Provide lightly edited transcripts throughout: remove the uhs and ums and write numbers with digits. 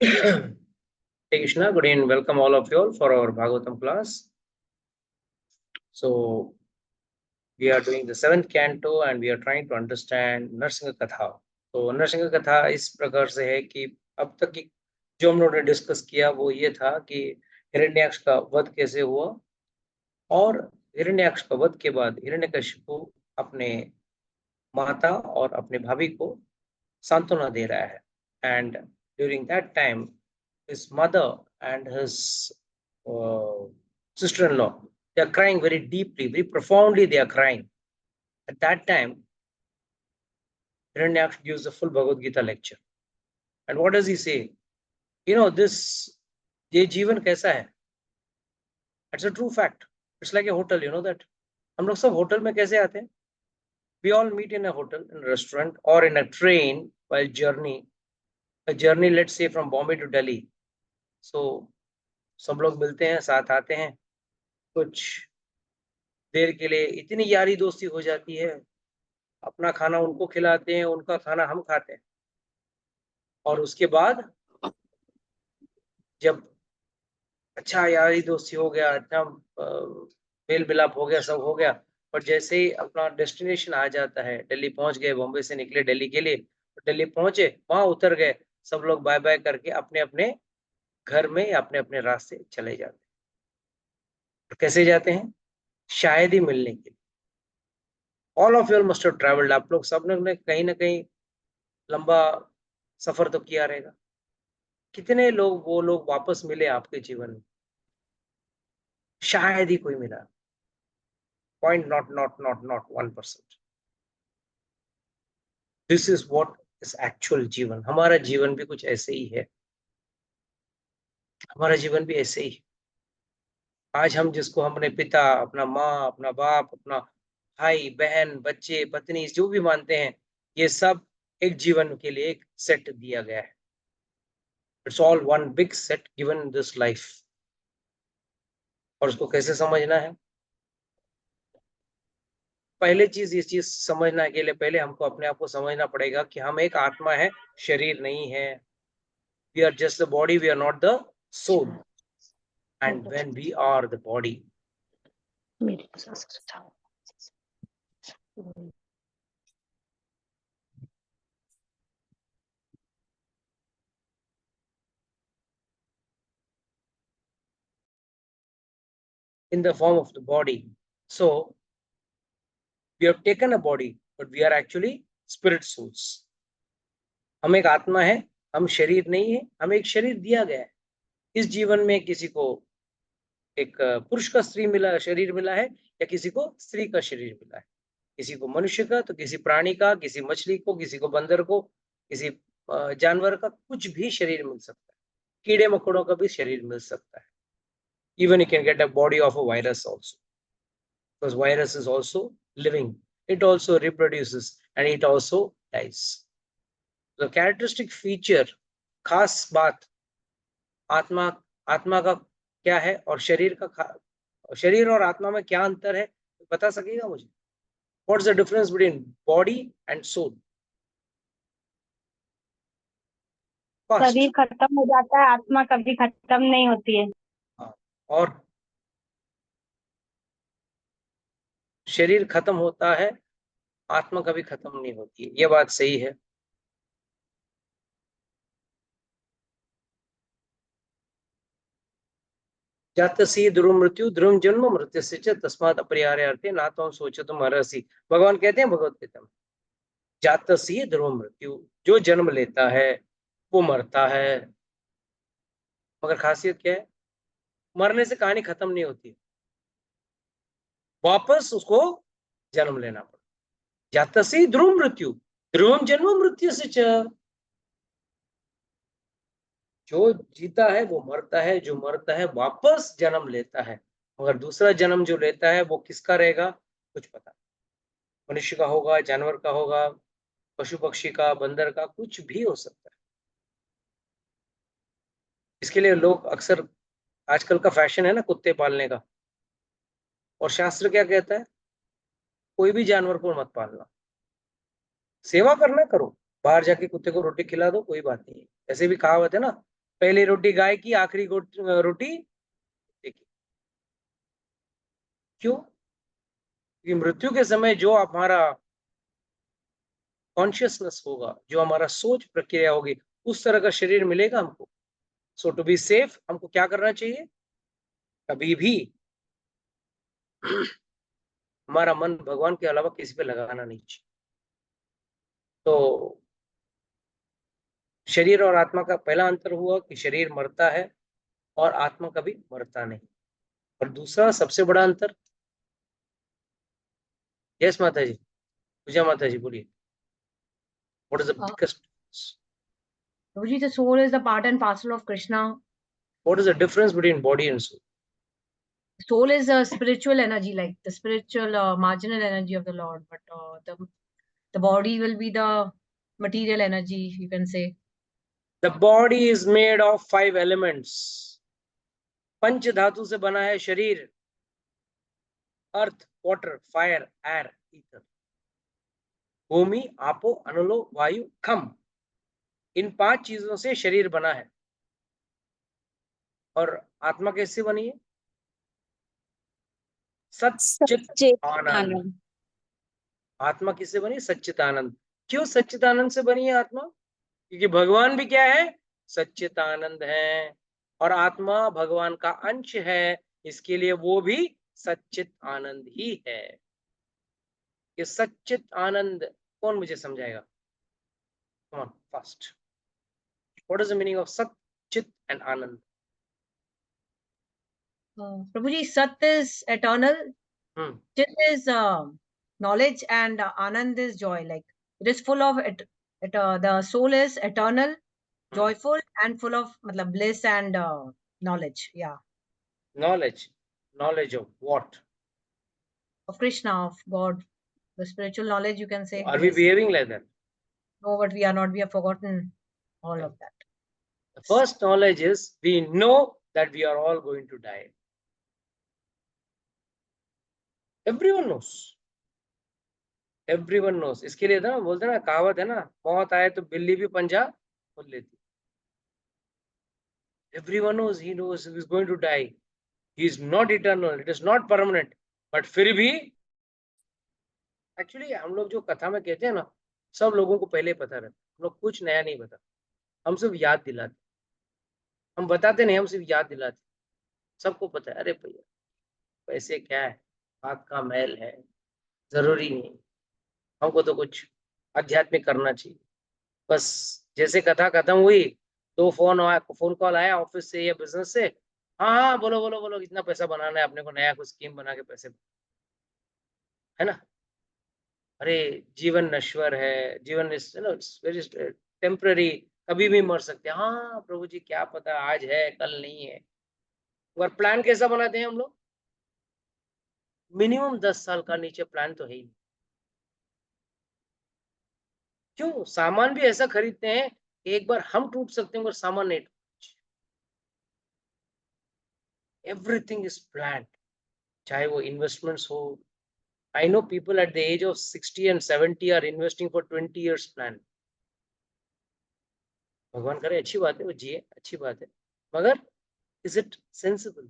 Hey Krishna, good evening. Welcome all of you all for our Bhagavatam class. So we are doing the 7th canto and we are trying to understand Narsinga Katha. तो नरसिंह कथा इस प्रकार से है कि अब तक की जो हम लोगों ने डिस्कस किया वो ये था कि हिरण्याक्ष का वध कैसे हुआ और हिरण्याक्ष का वध के बाद हिरण्यकशिपु अपने माता और अपने भाभी को सांत्वना दे रहा है and during that time his mother and his sister-in-law, they are crying very deeply, very profoundly. They are crying. At that time, Hiranyaksha gives the full Bhagavad Gita lecture. And what does he say? You know, ये जीवन कैसा है? It's a true fact. It's like a hotel, you know that. हम लोग सब hotel में कैसे आते हैं? We all meet in a hotel, in a restaurant, or in a train while a journey, let's say from Bombay to Delhi. So सब लोग मिलते हैं, साथ आते हैं, कुछ देर के लिए इतनी यारी दोस्ती हो जाती है, अपना खाना उनको खिलाते हैं, उनका खाना हम खाते हैं, और उसके बाद जब अच्छा यारी दोस्ती हो गया, अच्छा मेल मिलाप हो गया, सब हो गया, पर जैसे ही अपना डेस्टिनेशन आ जाता है, दिल्ली पहुंच गए, बॉम्बे से निकले दिल्ली के लिए, दिल्ली पहुंचे, वहां उतर गए, सब लोग बाय बाय करके अपने अपने घर में या अपने अपने रास्ते चले जाते हैं। तो कैसे जाते हैं? शायद ही मिलने के लिए। All of you must have travelled, आप लोग सब ने कहीं ना कहीं लंबा सफर तो किया रहेगा। कितने लोग वो लोग वापस मिले आपके जीवन में? शायद ही कोई मिला। Point not 1%। This is what is actual जीवन। हमारा जीवन भी कुछ ऐसे ही है। हमारा जीवन भी ऐसे ही है। आज हम जिसको हमने पिता, अपना माँ, अपना बाप, अपना भाई बहन, बच्चे, पत्नी, जो भी मानते हैं, ये सब एक जीवन के लिए एक सेट दिया गया है। It's all one big set given in this life. और उसको कैसे समझना है? पहले चीज, ये चीज समझने के लिए पहले हमको अपने आप को समझना पड़ेगा कि हम एक आत्मा है, शरीर नहीं है। We are just the body, we are not the soul. And when we are the body, in the form of the body, so we have taken a body but we are actually spirit souls. हम एक आत्मा है, हम शरीर नहीं है। हमें एक शरीर दिया गया है। इस जीवन में किसी को एक पुरुष का स्त्री मिला, शरीर मिला है, या किसी को स्त्री का शरीर मिला है। किसी को मनुष्य का, तो किसी प्राणी का, किसी मछली को, किसी को बंदर को, किसी जानवर का, कुछ भी शरीर मिल सकता है। कीड़े मकोड़ों का भी शरीर मिल सकता है। Even you can get a body of a virus also, because virus is also living. It also reproduces and it also dies. The characteristic feature, खास बात, आत्मा, आत्मा का क्या है और शरीर का, शरीर और आत्मा में क्या अंतर है, बता सकेगा मुझे? What's the difference between body and soul? शरीर खत्म हो जाता है, आत्मा कभी खत्म नहीं होती है। और शरीर खत्म होता है, आत्मा कभी खत्म नहीं होती है। ये बात सही है। जातसी ध्रुव मृत्यु ध्रुव जन्म मृत्युस्य च तस्मात् अपरिहार्यार्थे ना तो सोचतुम अर्हसि। भगवान कहते हैं भगवत गीता में, जातसी ध्रुव मृत्यु, जो जन्म लेता है वो मरता है। मगर खासियत क्या है? मरने से कहानी खत्म नहीं होती, वापस उसको जन्म लेना पड़ता। जातसी ध्रुव मृत्यु ध्रुवम जन्म मृत्युस्य च, जो जीता है वो मरता है, जो मरता है वापस जन्म लेता है। मगर दूसरा जन्म जो लेता है वो किसका रहेगा, कुछ पता नहीं। मनुष्य का होगा, जानवर का होगा, पशु पक्षी का, बंदर का, कुछ भी हो सकता है। इसके लिए लोग अक्सर, आजकल का फैशन है ना कुत्ते पालने का, और शास्त्र क्या कहता है? कोई भी जानवर को मत पालना। सेवा करना करो, बाहर जाके कुत्ते को रोटी खिला दो, कोई बात नहीं। ऐसे भी कहावत है ना, पहली रोटी गाय की, आखिरी रोटी देखिए। क्यों? क्योंकि मृत्यु के समय जो हमारा कॉन्शियसनेस होगा, जो हमारा सोच प्रक्रिया होगी, उस तरह का शरीर मिलेगा हमको। सो टू बी सेफ हमको क्या करना चाहिए? कभी भी हमारा मन भगवान के अलावा किसी पे लगाना नहीं चाहिए। तो शरीर और आत्मा का पहला अंतर हुआ कि शरीर मरता है और आत्मा कभी मरता नहीं। और दूसरा सबसे बड़ा अंतर, यस माता जी, पूजा माता जी बोलिए, what is the biggest, Prabhuji, the soul is the part and parcel of Krishna. what is the difference between body and soul? Soul is a spiritual energy, like the spiritual marginal energy of the Lord, but the body will be the material energy, you can say. The body is made of 5 elements. पंच धातु से बना है शरीर, अर्थ, water, fire, air, ether, भूमि, आपो, अनलो, वायु, खम। इन 5 चीजों से शरीर बना है। और आत्मा कैसे बनी है? सच्चित आनंद। आत्मा किससे बनी? सच्चिदानंद। क्यों सच्चिदानंद से बनी है आत्मा? क्योंकि भगवान भी क्या है? सच्चिदानंद है, और आत्मा भगवान का अंश है, इसके लिए वो भी सच्चित आनंद ही है। ये सच्चित आनंद कौन मुझे समझाएगा? Come on, fast. What is the meaning of Sat, Chit and Anand? Prabhuji, Sat is eternal, Chit is knowledge, and Anand is joy. Like it is full of the soul is eternal, joyful, and full of bliss and knowledge. Yeah. Knowledge. Knowledge of what? Of Krishna, of God. The spiritual knowledge, you can say. Are we behaving like that? No, but we are not. We have forgotten all of that. The first knowledge is we know that we are all going to die. Everyone knows. Everyone knows. इसके लिए ना बोलते ना, कहावत है ना, मौत आए तो बिल्ली भी पंजा खोल लेती। Everyone knows, he knows he is going to die. He is not eternal. It is not permanent. But फिर भी एक्चुअली हम लोग जो कथा में कहते हैं ना, सब लोगों को पहले पता रहता। हम लोग कुछ नया नहीं बता, हम सिर्फ याद दिलाते। हम बताते नहीं, हम सिर्फ याद दिलाते। सबको पता है, अरे भैया पैसे क्या है, हाथ का मैल है, जरूरी नहीं, हमको तो कुछ आध्यात्मिक करना चाहिए। बस जैसे कथा खत्म हुई, 2 फोन कॉल आया ऑफिस से या बिजनेस से, हाँ हाँ बोलो बोलो बोलो, इतना पैसा बनाना है अपने को, नया कुछ स्कीम बना के पैसे, है ना। अरे जीवन नश्वर है, जीवन इज वेरी टेम्पररी, कभी भी मर सकते हैं। हाँ प्रभु जी क्या पता, आज है कल नहीं है। और प्लान कैसा बनाते हैं हम लोग? मिनिमम 10 साल का, नीचे प्लान तो है ही नहीं। क्यों? सामान भी ऐसा खरीदते हैं, एक बार हम टूट सकते हैं और सामान नहीं टूट। एवरीथिंग इज प्लान, चाहे वो इन्वेस्टमेंट्स हो। I know people at the age of 60 and 70 are investing for 20 years plan. भगवान करे अच्छी बात है, वो जिए, अच्छी बात है, मगर इज इट सेंसिबल?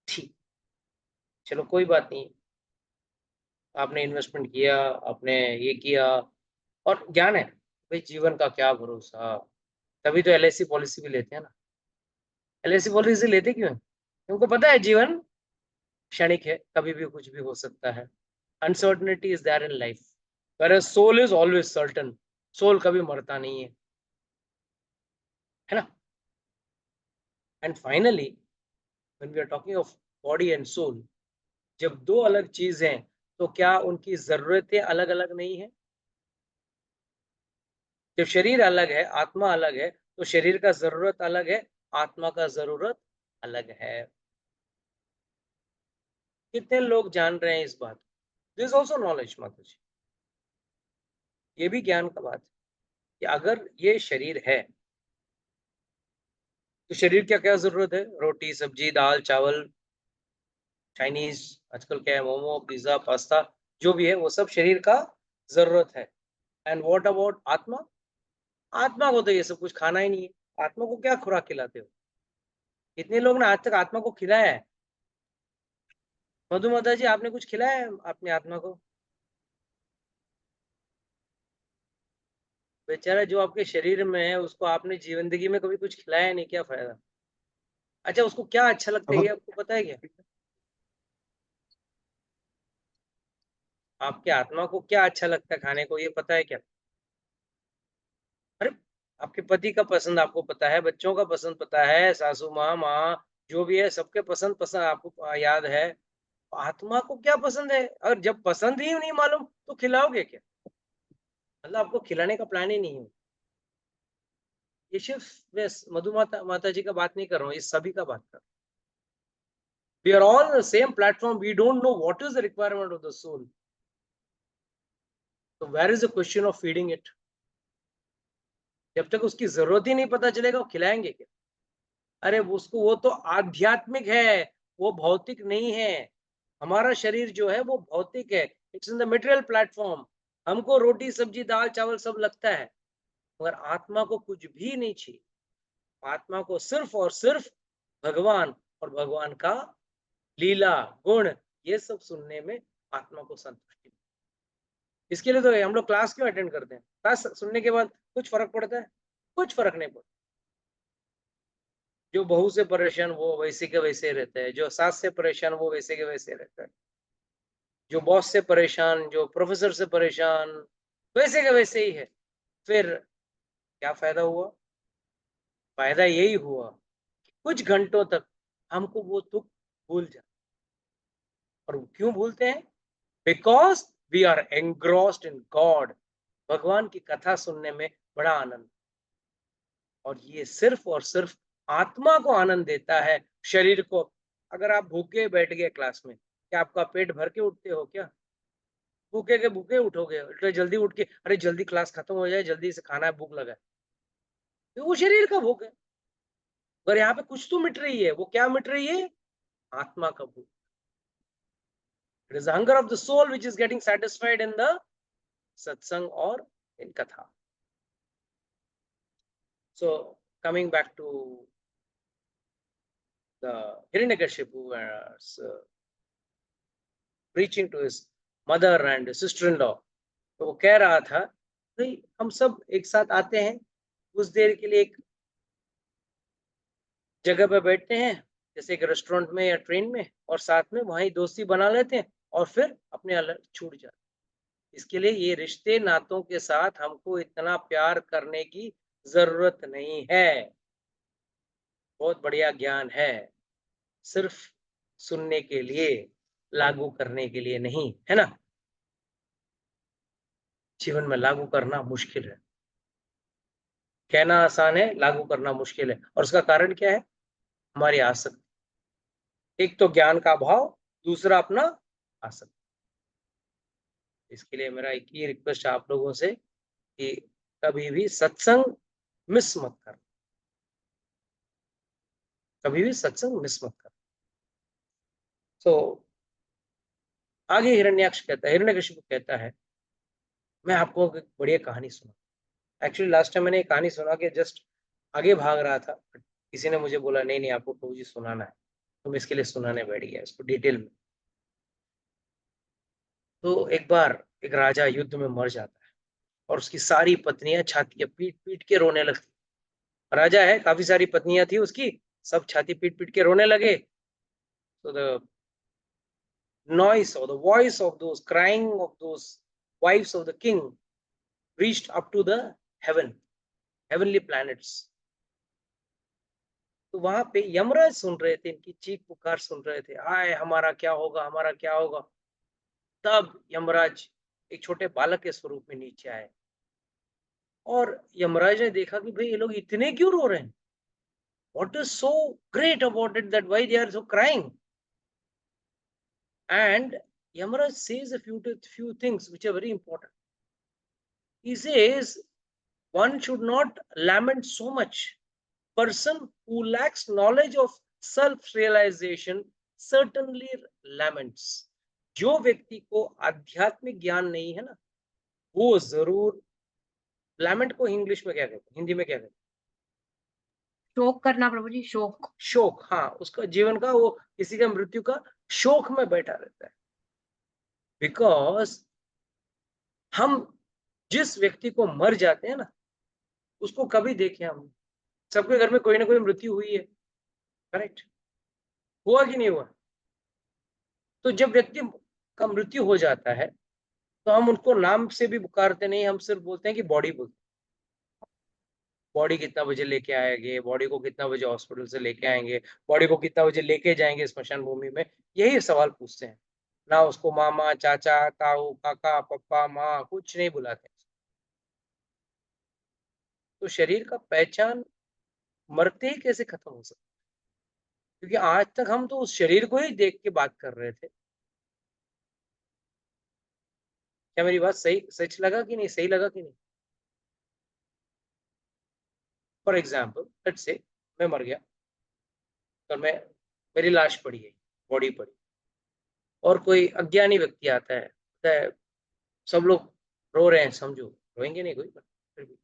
ठीक, चलो कोई बात नहीं, आपने इन्वेस्टमेंट किया, आपने ये किया, और ज्ञान है भाई, जीवन का क्या भरोसा। तभी तो LIC पॉलिसी भी लेते हैं ना। LIC पॉलिसी लेते क्यों है? उनको पता है जीवन क्षणिक है, कभी भी कुछ भी हो सकता है। Uncertainty is there in life, whereas soul is always certain. Soul कभी मरता नहीं है ना। And finally when we are talking of body and soul, जब दो अलग चीज हैं तो क्या उनकी जरूरतें अलग अलग नहीं है? जब शरीर अलग है, आत्मा अलग है, तो शरीर का जरूरत अलग है, आत्मा का जरूरत अलग है। कितने लोग जान रहे हैं इस बात? दिस ऑल्सो नॉलेज माता जी, ये भी ज्ञान का बात है कि अगर ये शरीर है तो शरीर क्या क्या जरूरत है? रोटी, सब्जी, दाल, चावल, चाइनीज, आजकल क्या है, मोमो, पिज्जा, पास्ता, जो भी है वो सब शरीर का जरूरत है। एंड व्हाट अबाउट आत्मा? आत्मा को तो ये सब कुछ खाना ही नहीं है, आत्मा को क्या खुराक खिलाते हो? कितने लोग ने आज तक आत्मा को खिलाया है? मधुमाता जी, आपने कुछ खिलाया है अपनी आत्मा को? बेचारा जो आपके शरीर में है उसको आपने जिंदगी में कभी कुछ खिलाया नहीं, क्या फायदा? अच्छा, उसको क्या अच्छा लगता है ये आपको पता है क्या? आपके आत्मा को क्या अच्छा लगता है खाने को, ये पता है क्या? अरे, आपके पति का पसंद आपको पता है, बच्चों का पसंद पता है, सासू माँ, माँ जो भी है सबके पसंद पसंद आपको याद है। आत्मा को क्या पसंद है? अगर जब पसंद ही नहीं मालूम तो खिलाओगे क्या? मतलब आपको खिलाने का प्लान ही नहीं है। ये सिर्फ मैं मधुमाता माता जी का बात नहीं कर रहा हूँ, ये सभी का बात कर रहा हूँ। We are all on the same platform. We don't know what is the requirement of the soul. So where is the question of feeding it? जब तक उसकी जरूरत ही नहीं पता चलेगा, वो खिलाएंगे क्या? अरे उसको, वो तो आध्यात्मिक है, वो भौतिक नहीं है। हमारा शरीर जो है वो भौतिक है, it's in the material platform. हमको रोटी सब्जी दाल चावल सब लगता है, मगर आत्मा को कुछ भी नहीं चाहिए। आत्मा को सिर्फ और सिर्फ भगवान और भगवान का लीला गुण ये सब सुनने में आत्मा को संतुष्टि। इसके लिए तो हम लोग क्लास क्यों अटेंड करते हैं? क्लास सुनने के बाद कुछ फर्क पड़ता है? कुछ फर्क नहीं पड़ता। जो बहू से परेशान वो वैसे के वैसे रहता है, जो सास से परेशान वो वैसे के वैसे रहता है, जो बॉस से परेशान, जो प्रोफेसर से परेशान, वैसे के वैसे ही है। फिर क्या फायदा हुआ? फायदा यही हुआ कि कुछ घंटों तक हमको वो दुख भूल जाए। और क्यों भूलते हैं? Because we are engrossed in God. भगवान की कथा सुनने में बड़ा आनंद, और ये सिर्फ और सिर्फ आत्मा को आनंद देता है, शरीर को। अगर आप भूखे बैठ गए क्लास में, क्या आपका पेट भर के उठते हो क्या? भूखे के भूखे उठोगे, उल्टे जल्दी उठ के अरे जल्दी क्लास खत्म हो जाए, जल्दी से खाना है, भूख लगा है। तो वो शरीर का भूख है। अगर यहाँ पे कुछ तो मिट रही है, वो क्या मिट रही है? आत्मा का भूख। It is the hunger of the soul which is getting satisfied in the satsang और इन कथा। So coming back to the Hiranyakashipu was preaching to his mother and sister-in-law. तो वो कह रहा था, भाई हम सब एक साथ आते हैं, कुछ देर के लिए एक जगह पे बैठते हैं, जैसे एक रेस्टोरेंट में या ट्रेन में, और साथ में वहीं दोस्ती बना लेते हैं और फिर अपने अलग छूट जाते हैं। इसके लिए ये रिश्ते नातों के साथ हमको इतना प्यार करने की जरूरत नहीं है। बहुत बढ़िया ज्ञान है, सिर्फ सुनने के लिए, लागू करने के लिए नहीं, है ना? जीवन में लागू करना मुश्किल है। कहना आसान है, लागू करना मुश्किल है। और उसका कारण क्या है? हमारी आसक्ति। एक तो ज्ञान का अभाव, दूसरा अपना आसक्ति। इसके लिए मेरा एक ही रिक्वेस्ट है आप लोगों से कि कभी भी सत्संग मिस मत कर, कभी भी सत्संग मिस मत कर। तो आगे हिरण्याक्ष कहता है, हिरण्यकशिपु कहता है, मैं आपको एक बढ़िया कहानी सुना। एक्चुअली लास्ट टाइम मैंने एक कहानी सुना के जस्ट आगे भाग रहा था, किसी ने मुझे बोला नहीं नहीं आपको प्रभु जी सुनाना है, तो मैं इसके लिए सुनाने बैठ गया इसको डिटेल में। तो एक बार एक राजा युद्ध में मर जाता है और उसकी सारी पत्नियां छाती पीट पीट के रोने लगती। राजा है, काफी सारी पत्नियां थी उसकी, सब छाती पीट पीट के रोने लगे। तो the noise or the voice of those crying of those wives of the king reached up to the heavenly planets. तो वहां पे यमराज सुन रहे थे, इनकी चीख पुकार सुन रहे थे, आए हमारा क्या होगा, हमारा क्या होगा। तब यमराज एक छोटे बालक के स्वरूप में नीचे आए और यमराज ने देखा कि भाई ये लोग इतने क्यों रो रहे हैं, what is so great about it that why they are so crying? And Yamaraj says a few things which are very important. He says one should not lament so much. Person who lacks knowledge of self-realization certainly laments. जो व्यक्ति को आध्यात्मिक ज्ञान नहीं है ना, वो जरूर, लैमेंट को इंग्लिश में क्या कहते हैं, हिंदी में क्या कहते हैं? शोक करना प्रभु जी, शोक। शोक, हाँ, उसका जीवन का, वो किसी का मृत्यु का शोक में बैठा रहता है। बिकॉज हम जिस व्यक्ति को मर जाते हैं ना, उसको कभी देखे हम, सबके घर में कोई ना कोई मृत्यु हुई है, करेक्ट? हुआ कि नहीं हुआ? तो जब व्यक्ति का मृत्यु हो जाता है, तो हम उनको नाम से भी पुकारते नहीं, हम सिर्फ बोलते हैं कि बॉडी बोलते हैं। बॉडी कितना बजे लेके आएंगे, बॉडी को कितना बजे हॉस्पिटल से लेके आएंगे, बॉडी को कितना बजे लेके जाएंगे स्मशान भूमि में, यही सवाल पूछते हैं। ना उसको मामा, चाचा, ताऊ, काका, पप्पा, माँ, कुछ नहीं बुलाते। तो शरीर का पहचान मरते ही कैसे खत्म हो सकता है? क्योंकि आज तक हम तो उस शरीर को ही देख के बात कर रहे थे। क्या मेरी बात सही, सच लगा कि नहीं, सही लगा कि नहीं? फॉर एग्जाम्पल, लेट्स से मैं मर गया और मेरी लाश पड़ी है, बॉडी पड़ी, और कोई अज्ञानी व्यक्ति आता है, कहता है सब लोग रो रहे हैं, समझो, रोएंगे नहीं कोई, फिर भी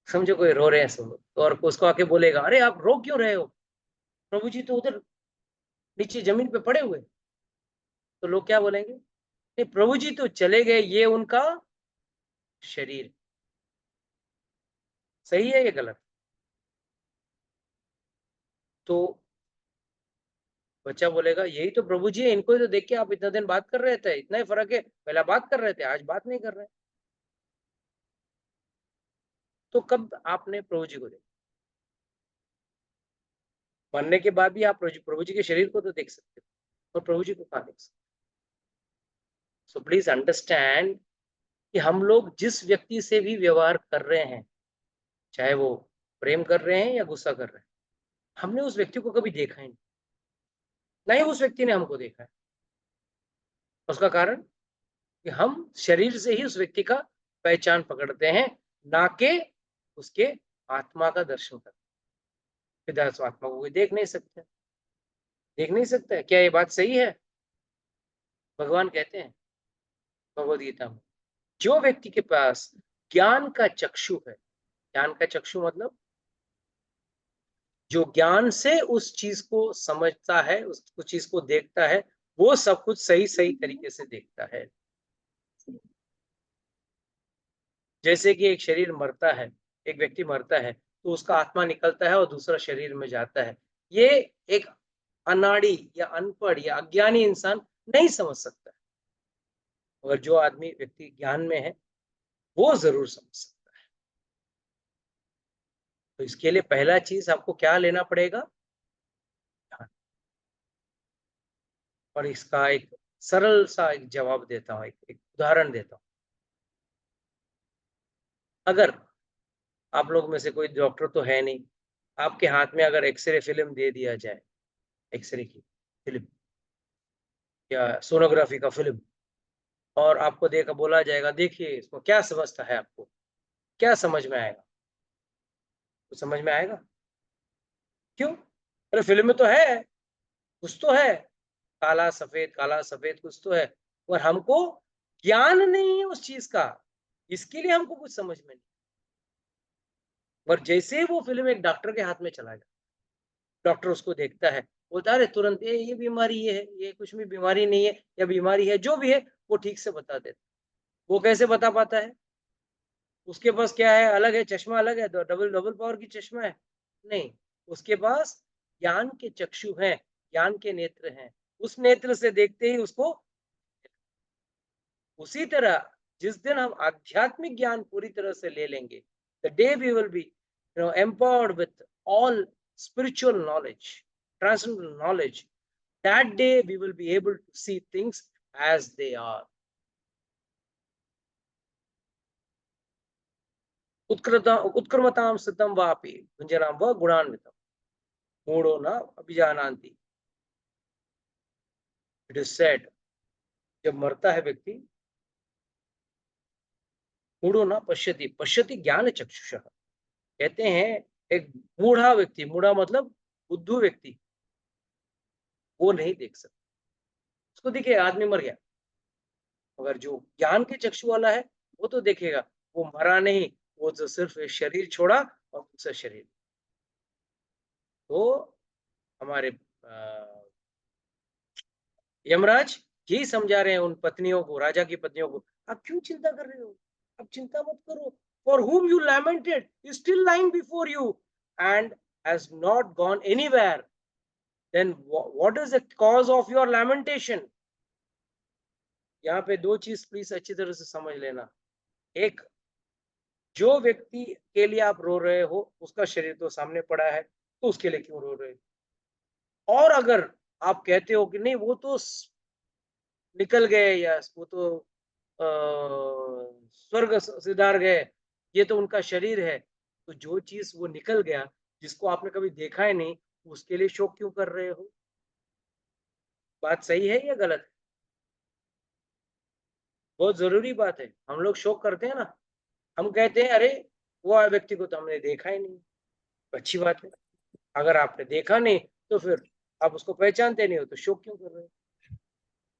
समझो कोई रो रहे हैं सब लोग, तो और उसको आके बोलेगा, अरे आप रो क्यों रहे हो, प्रभु जी तो उधर नीचे जमीन पे पड़े हुए। तो लोग क्या बोलेंगे, नहीं प्रभु जी तो चले गए, ये उनका शरीर। सही है ये गलत? तो बच्चा बोलेगा, यही तो प्रभु जी है, इनको ही तो देख के आप इतना दिन बात कर रहे थे, इतना ही फर्क है, पहला बात कर रहे थे, आज बात नहीं कर रहे। तो कब आपने प्रभु जी को देखा? मरने के बाद भी आप प्रभु जी के शरीर को तो देख सकते हो, और प्रभु जी को कहाँ देख सकते? सो प्लीज अंडरस्टैंड कि हम लोग जिस व्यक्ति से भी व्यवहार कर रहे हैं, चाहे वो प्रेम कर रहे हैं या गुस्सा कर रहे हैं, हमने उस व्यक्ति को कभी देखा ही नहीं, ना ही उस व्यक्ति ने हमको देखा है। उसका कारण कि हम शरीर से ही उस व्यक्ति का पहचान पकड़ते हैं, ना कि उसके आत्मा का दर्शन करते हैं। फिर आत्मा को कोई देख नहीं सकता, देख नहीं सकता है। क्या ये बात सही है? भगवान कहते हैं भगवद गीता में, जो व्यक्ति के पास ज्ञान का चक्षु है, ज्ञान का चक्षु मतलब जो ज्ञान से उस चीज को समझता है, उस चीज को देखता है, वो सब कुछ सही सही तरीके से देखता है। जैसे कि एक शरीर मरता है, एक व्यक्ति मरता है, तो उसका आत्मा निकलता है और दूसरा शरीर में जाता है। ये एक अनाड़ी या अनपढ़ या अज्ञानी इंसान नहीं समझ सकता है, मगर जो आदमी व्यक्ति ज्ञान में है, वो जरूर समझ सकता है। तो इसके लिए पहला चीज आपको क्या लेना पड़ेगा? ध्यान। और इसका एक सरल सा एक जवाब देता हूँ, एक उदाहरण देता हूँ। अगर आप लोग में से कोई डॉक्टर तो है नहीं, आपके हाथ में अगर एक्सरे फिल्म दे दिया जाए, एक्सरे की फिल्म या सोनोग्राफी का फिल्म, और आपको देखा बोला जाएगा, देखिए इसको क्या समझता है, आपको क्या समझ में आएगा? तो समझ में आएगा? क्यों? अरे फिल्म में तो है, कुछ तो है, काला सफेद कुछ तो है, और हमको ज्ञान नहीं है उस चीज का, इसके लिए हमको कुछ समझ में नहीं। और जैसे वो फिल्म एक डॉक्टर के हाथ में चला गया, डॉक्टर उसको देखता है, बोलता है अरे तुरंत ये बीमारी ये है, ये कुछ भी बीमारी नहीं है, या बीमारी है, जो भी है वो ठीक से बता देता। वो कैसे बता पाता है? उसके पास क्या है, अलग है, चश्मा अलग है, डबल डबल पावर की चश्मा है? नहीं, उसके पास ज्ञान के चक्षु हैं, ज्ञान के नेत्र हैं, उस नेत्र से देखते ही उसको। उसी तरह जिस दिन हम आध्यात्मिक ज्ञान पूरी तरह से ले लेंगे, the day we will be empowered with all spiritual knowledge, transcendental knowledge, that day we will be able to see things as they are. उत्क्रमतां स्थितं वापि भुञ्जनां व गुणान्वितं मूढ़ो न अभिजानान्ति। इट इज सेड, जब मरता है व्यक्ति, मूढ़ो न पश्यति, पश्यति ज्ञान चक्षुषः, कहते हैं एक बूढ़ा व्यक्ति, बूढ़ा मतलब बुद्धू व्यक्ति, वो नहीं देख सकता। उसको देखिए आदमी मर गया, मगर जो ज्ञान के चक्षु वाला है वो तो देखेगा, वो मरा नहीं, वो तो सिर्फ शरीर छोड़ा और दूसरा शरीर। तो हमारे यमराज यही समझा रहे हैं उन पत्नियों को, राजा की पत्नियों को, आप क्यों चिंता कर रहे हो? आप चिंता मत करो। For whom you lamented is still lying before you and has not gone anywhere. Then what is the cause of your lamentation? यहाँ पे दो चीज प्लीज अच्छी तरह से समझ लेना। एक, जो व्यक्ति के लिए आप रो रहे हो उसका शरीर तो सामने पड़ा है, तो उसके लिए क्यों रो रहे हो? और अगर आप कहते हो कि नहीं वो तो निकल गए या वो तो स्वर्ग सिधार गए, ये तो उनका शरीर है, तो जो चीज वो निकल गया जिसको आपने कभी देखा ही नहीं, उसके लिए शोक क्यों कर रहे हो? बात सही है या गलत है? बहुत जरूरी बात है। हम लोग शोक करते हैं ना, हम कहते हैं अरे वो व्यक्ति को तो हमने देखा ही नहीं। अच्छी बात है, अगर आपने देखा नहीं तो फिर आप उसको पहचानते नहीं हो तो शोक क्यों कर रहे हो?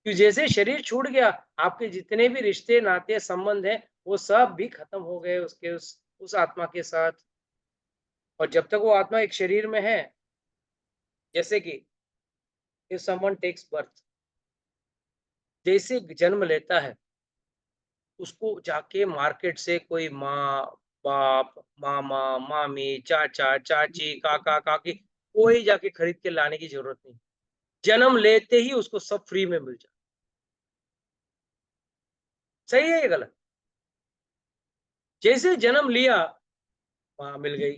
क्योंकि जैसे शरीर छूट गया, आपके जितने भी रिश्ते नाते संबंध हैं वो सब भी खत्म हो गए उसके उस आत्मा के साथ। और जब तक वो आत्मा एक शरीर में है, जैसे कि इफ समवन टेक्स बर्थ, जैसे जन्म लेता है उसको जाके मार्केट से कोई माँ बाप मामा मामी चाचा चाची काका काकी कोई जाके खरीद के लाने की जरूरत नहीं। जन्म लेते ही उसको सब फ्री में मिल जाए। सही है या गलत? जैसे जन्म लिया, माँ मिल गई,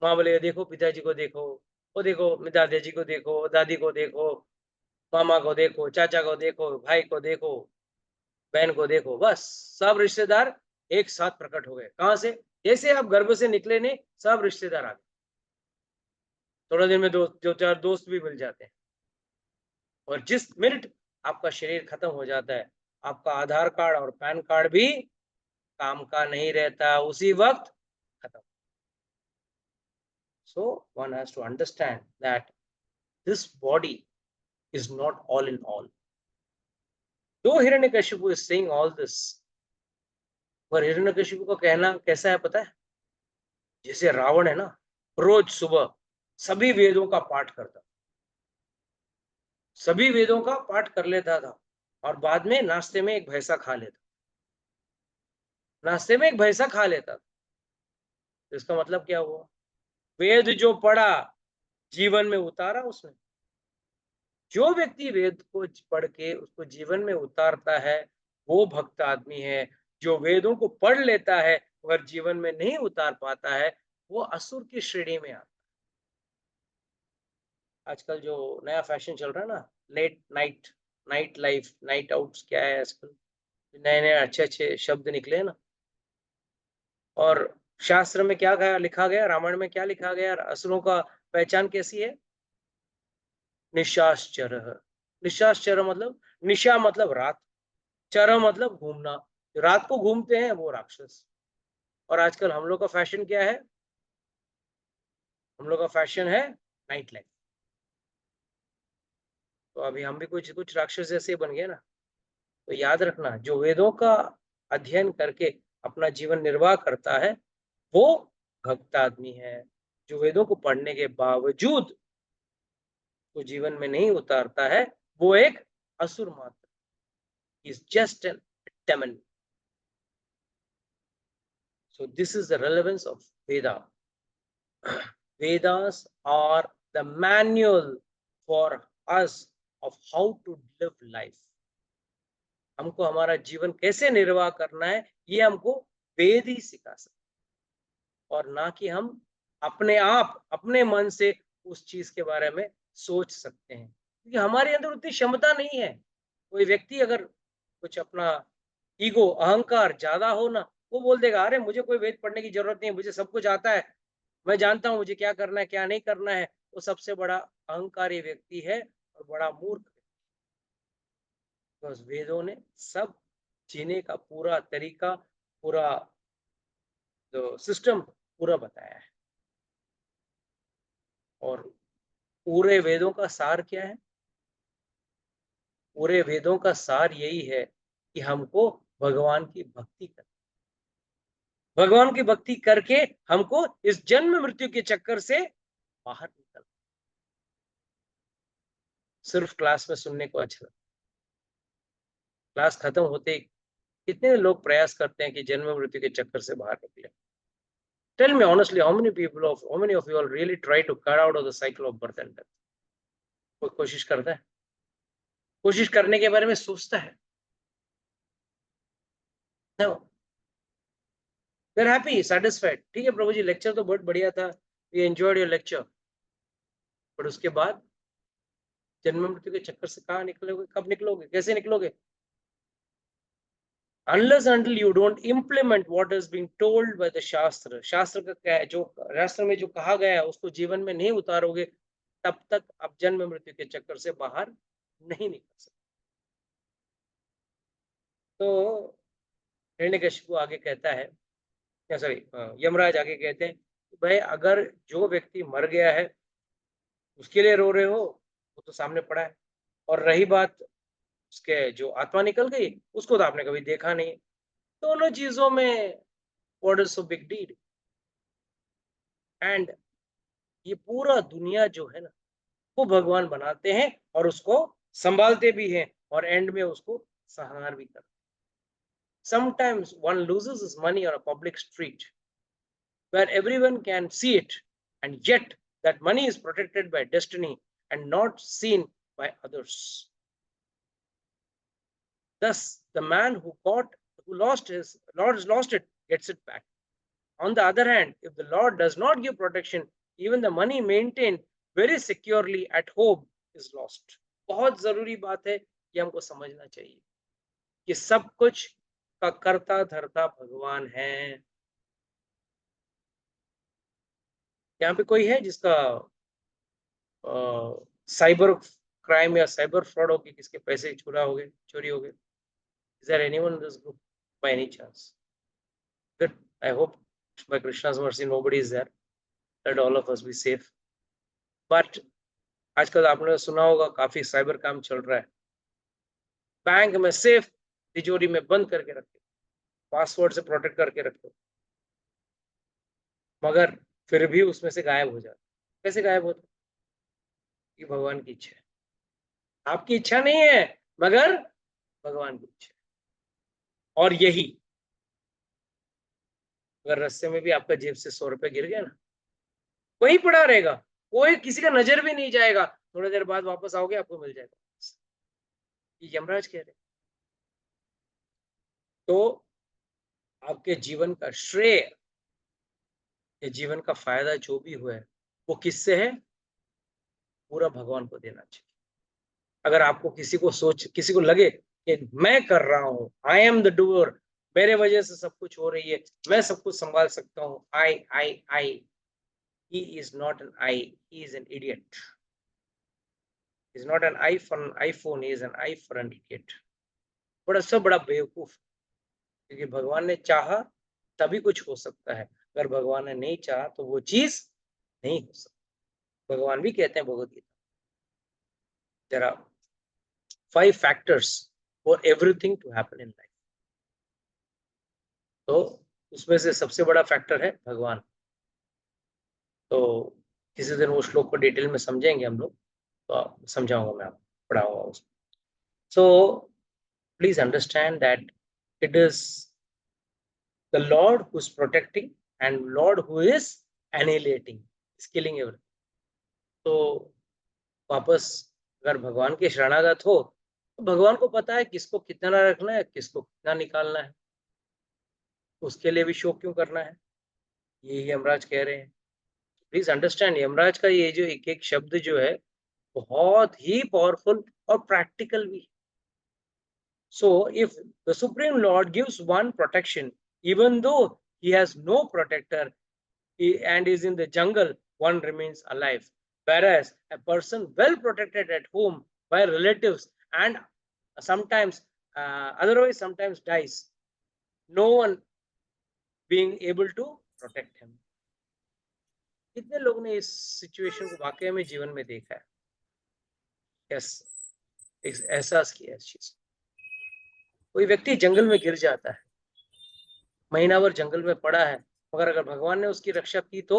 माँ बोले देखो पिताजी को देखो, वो देखो दादाजी को देखो, दादी को देखो, मामा को देखो, चाचा को देखो, भाई को देखो, बहन को देखो, बस सब रिश्तेदार एक साथ प्रकट हो गए। कहां से? जैसे आप गर्भ से निकले नहीं, सब रिश्तेदार आ गए। थोड़ा दिन में दो चार दोस्त भी मिल जाते हैं। और जिस मिनट आपका शरीर खत्म हो जाता है, आपका आधार कार्ड और पैन कार्ड भी काम का नहीं रहता, उसी वक्त खत्म। So one has to understand that this body is not all in all. Though Hiranyakashipu is saying all this, पर हिरण्यकशिपु का कहना कैसा है पता है? जैसे रावण है ना, रोज सुबह सभी वेदों का पाठ करता, सभी वेदों का पाठ कर लेता था और बाद में नाश्ते में एक भैंसा खा लेता, नाश्ते में एक भैंसा खा लेता। तो इसका मतलब क्या हुआ? वेद जो पढ़ा जीवन में उतारा उसने। जो व्यक्ति वेद को पढ़ के उसको जीवन में उतारता है वो भक्त आदमी है। जो वेदों को पढ़ लेता है मगर जीवन में नहीं उतार पाता है वो असुर की श्रेणी में आता है। आजकल जो नया फैशन चल रहा है ना, late night night life night outs, क्या है आजकल नए नए अच्छे अच्छे शब्द निकले हैं ना। और शास्त्र में क्या लिखा गया, रामायण में क्या लिखा गया, असुरों का पहचान कैसी है? निशाश्चर। निशाश्चर मतलब, निशा मतलब रात, चर मतलब घूमना, रात को घूमते हैं वो राक्षस। और आजकल हम लोग का फैशन क्या है? हम लोग का फैशन है नाइट लाइफ। तो अभी हम भी कुछ कुछ राक्षस जैसे बन गए ना। तो याद रखना, जो वेदों का अध्ययन करके अपना जीवन निर्वाह करता है वो भक्त आदमी है। जो वेदों को पढ़ने के बावजूद तो जीवन में नहीं उतारता है वो एक असुर मात्र, is just an demon. So this is the relevance of Veda. Vedas are the manual for us of how to live life. हमको हमारा जीवन कैसे निर्वाह करना है ये हमको वेद ही सिखा सकते, और ना कि हम अपने आप अपने मन से उस चीज के बारे में सोच सकते हैं, क्योंकि हमारे अंदर उतनी क्षमता नहीं है। कोई व्यक्ति अगर कुछ अपना ईगो अहंकार ज्यादा हो ना, वो बोल देगा अरे मुझे कोई वेद पढ़ने की जरूरत नहीं, मुझे सब कुछ आता है, मैं जानता हूँ मुझे क्या करना है क्या नहीं करना है। वो सबसे बड़ा अहंकारी व्यक्ति है और बड़ा मूर्ख। बिकॉज वेदों ने सब जीने का पूरा तरीका, पूरा जो सिस्टम पूरा बताया है। और पूरे वेदों का सार क्या है? पूरे वेदों का सार यही है कि हमको भगवान की भक्ति करनी, भगवान की भक्ति करके हमको इस जन्म मृत्यु के चक्कर से बाहर निकल, सिर्फ क्लास में सुनने को अच्छा लगता। क्लास खत्म होते ही कितने लोग प्रयास करते हैं कि जन्म मृत्यु के चक्कर से बाहर निकले। Tell me honestly, how many of you all really try to cut out of the cycle of birth and death? कोई कोशिश करता है? कोशिश करने के बारे में सोचता है? No. They're happy, satisfied. ठीक है प्रभु जी, लेक्चर तो बहुत बढ़िया था, we enjoyed your lecture. पर उसके बाद जन्म मृत्यु के चक्कर से कहाँ निकलोगे? कब निकलोगे? कैसे निकलोगे? Unless until you don't implement what is being told by the शास्त्र, शास्त्र का क्या है, जो शास्त्र में जो कहा गया है उसको जीवन में नहीं उतारोगे, तब तक आप जन्म मृत्यु के चक्कर से बाहर नहीं निकल सकते। तो हिरण्यकशिपु आगे कहता है, क्या सॉरी यमराज आगे कहते हैं, भाई अगर जो व्यक्ति मर गया है उसके लिए रो रहे हो, वो तो सामने पड़ा है, और रही बात उसके जो आत्मा निकल गई, उसको तो आपने कभी देखा नहीं। दोनों चीजों में what is so big deal? And ये पूरा दुनिया जो है ना, वो भगवान बनाते हैं और उसको संभालते भी हैं, और एंड में उसको संहार भी करते हैं। Sometimes one loses his money on a public street where everyone can see it, and yet that money is protected by destiny and not seen by others. Thus, the man who lost it gets it back. On the other hand, if the Lord does not give protection, even the money maintained very securely at home is lost. बहुत जरूरी बात है, ये हमको समझना चाहिए कि सब कुछ का करता धरता भगवान है। यहाँ पे कोई है जिसका साइबर क्राइम या साइबर फ्रॉड होगी, किसके पैसे चोरी हो गए? Is there anyone in this group by any chance? Good. I hope by Krishna's mercy nobody is there. Let all of us be safe. But आजकल आपने सुना होगा काफी साइबर काम चल रहा है। बैंक में सेफ तिजोरी में बंद करके रखे, पासवर्ड से प्रोटेक्ट करके रखो, मगर फिर भी उसमें से गायब हो जाता। कैसे गायब होता? ये भगवान की इच्छा है, आपकी इच्छा नहीं है, मगर भगवान की इच्छा है। और यही अगर रास्ते में भी आपका जेब से 100 रुपए गिर गया ना, वही पड़ा रहेगा, कोई किसी का नजर भी नहीं जाएगा, थोड़ी देर बाद वापस आओगे आपको मिल जाएगा। ये यमराज कह रहे। तो आपके जीवन का श्रेय या जीवन का फायदा जो भी हुआ है वो किससे है? पूरा भगवान को देना चाहिए। अगर आपको किसी को लगे कि मैं कर रहा हूं, आई एम द डूअर, मेरे वजह से सब कुछ हो रही है, मैं सब कुछ संभाल सकता हूँ, आई, he is not an I, he is an idiot. He is not an I for an iPhone, he is an I for an idiot. बड़ा बेवकूफ, क्योंकि भगवान ने चाहा तभी कुछ हो सकता है, अगर भगवान ने नहीं चाहा तो वो चीज नहीं हो सकती। भगवान भी कहते हैं Bhagavad Gita, there are 5 factors for everything to happen in life. तो उसमें से सबसे बड़ा फैक्टर है भगवान। तो किसी दिन वो श्लोक को डिटेल में समझेंगे हम लोग, तो समझाऊंगा मैं आपको, पढ़ाऊंगा उसको। So please understand that it is the Lord who is protecting and Lord who is annihilating, is killing everything. तो वापस अगर भगवान के शरणागत हो तो भगवान को पता है किसको कितना रखना है, किसको कितना निकालना है, उसके लिए भी शोक क्यों करना है? यही यमराज कह रहे हैं। प्लीज अंडरस्टैंड, यमराज का ये जो एक एक शब्द जो है बहुत ही पावरफुल और प्रैक्टिकल भी। So if the Supreme Lord gives one protection, even though he has no protector and is in the jungle, one remains alive. Whereas a person well protected at home by relatives and sometimes otherwise sometimes dies, no one being able to protect him. कितने लोग ने इस situation को वाकई में जीवन में देखा है? यस, एहसास किया इस चीज। कोई व्यक्ति जंगल में गिर जाता है, महीना भर जंगल में पड़ा है, मगर अगर भगवान ने उसकी रक्षा की तो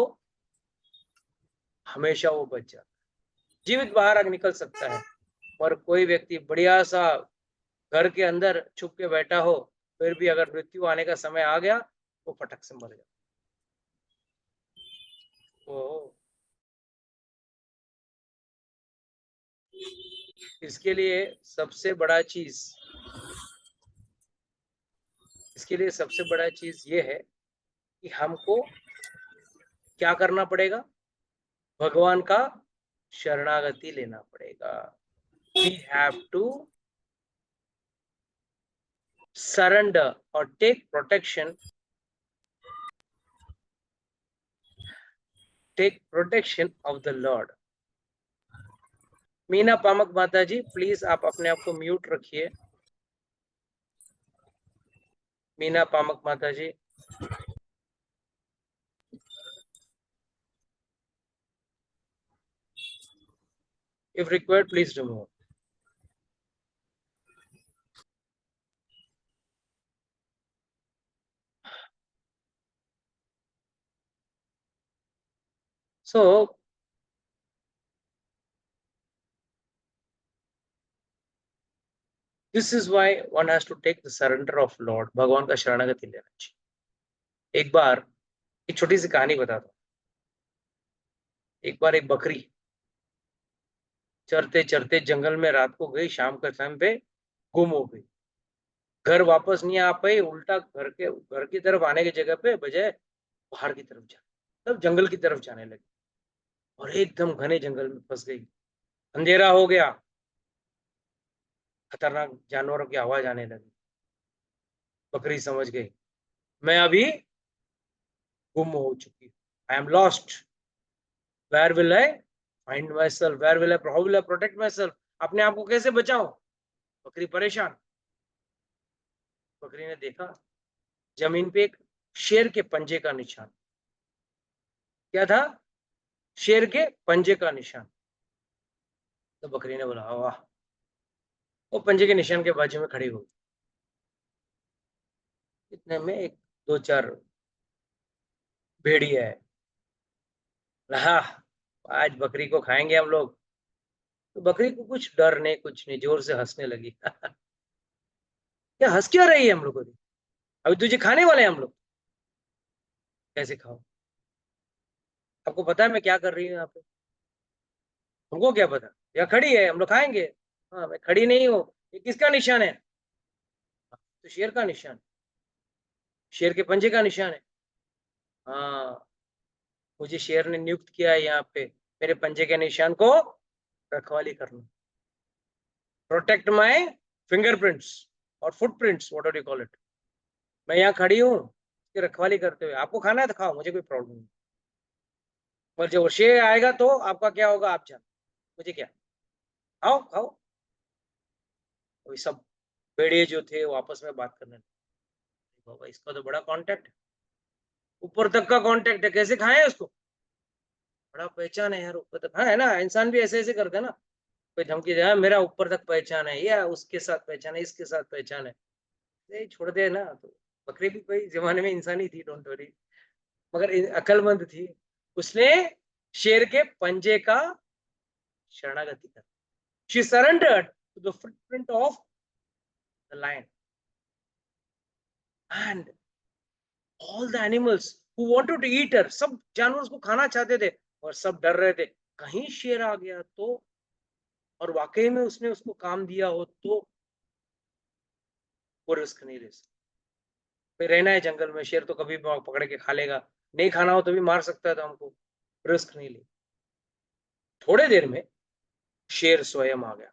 हमेशा वो बच जाता है, जीवित बाहर निकल सकता है। और कोई व्यक्ति बढ़िया सा घर के अंदर छुप के बैठा हो, फिर भी अगर मृत्यु आने का समय आ गया, वो फटक से मर जाता। इसके लिए सबसे बड़ा चीज ये है कि हमको क्या करना पड़ेगा, भगवान का शरणागति लेना पड़ेगा। We have to surrender or take protection of the Lord. Meena पामक माता जी, प्लीज आप अपने आप को म्यूट रखिए। मीना पामक माता जी, if required please remove. So this is why one has to take the surrender of Lord. भगवान का शरणागति लेना चाहिए। एक बार एक छोटी सी कहानी बताता हूँ। एक बार एक बकरी चरते चरते जंगल में रात को गई, शाम के टाइम पे गुम हो गई। घर वापस नहीं आ पाई, उल्टा घर की तरफ आने की जगह पे बजाय बाहर की तरफ तब जंगल की तरफ जाने लगी और एकदम घने जंगल में फंस गई। अंधेरा हो गया, खतरनाक जानवरों की आवाज आने लगी। बकरी समझ गई, मैं अभी गुम हो चुकी, I am lost, where will I find my self, where will I, how will I protect my self, अपने आप को कैसे बचाओ। बकरी परेशान। बकरी ने देखा जमीन पे एक शेर के पंजे का निशान। क्या था? शेर के पंजे का निशान। तो बकरी ने बोला वाह, वो पंजे के निशान के बाजू में खड़ी हो गई। इतने में एक दो चार भेड़िया है, हाँ आज बकरी को खाएंगे हम लोग। तो बकरी को कुछ डर नहीं, कुछ नहीं, जोर से हंसने लगी। क्या हंस क्यों रही है हम लोग को? अभी तुझे खाने वाले हैं हम लोग, कैसे खाओ? आपको पता है मैं क्या कर रही हूँ यहाँ पे? हमको क्या पता, या खड़ी है, हम लोग खाएंगे। हाँ मैं खड़ी नहीं हूँ। ये किसका निशान है? तो शेर का निशान, शेर के पंजे का निशान है। हाँ, मुझे शेर ने नियुक्त किया है यहाँ पे मेरे पंजे के निशान को रखवाली करना, प्रोटेक्ट माय फिंगरप्रिंट्स और footprints, what do you call it. मैं यहाँ खड़ी हूँ इसकी रखवाली करते हुए। आपको खाना है तो खाओ, मुझे कोई प्रॉब्लम नहीं, पर जब शेर आएगा तो आपका क्या होगा आप जान, मुझे क्या, खाओ खाओ। वही सब भेड़िए जो थे वो आपस में बात करने लगे, बाबा इसका तो बड़ा कांटेक्ट है, ऊपर तक का कांटेक्ट है, कैसे खाएं उसको, बड़ा पहचान है यार ऊपर तक। हाँ है ना, इंसान भी ऐसे ऐसे करते हैं ना, कोई धमकी दे मेरा ऊपर तक पहचान है, या उसके साथ पहचान है, इसके साथ पहचान है, ये छोड़ दे ना। तो बकरी भी कोई जमाने में इंसानी थी, डोंट वरी, मगर अकलमंद थी। उसने शेर के पंजे का शरणागति कर, she surrendered to the footprint of the lion and all the animals who wanted to eat her, सब जानवर उसको खाना चाहते थे और सब डर रहे थे कहीं शेर आ गया तो, और वाकई में उसने उसको काम दिया हो तो वो रिस्क नहीं ले सकता। फिर रहना है जंगल में, शेर तो कभी भी पकड़ के खा लेगा, नहीं खाना हो तो भी मार सकता था हमको, रिस्क नहीं ले। थोड़े देर में शेर स्वयं आ गया।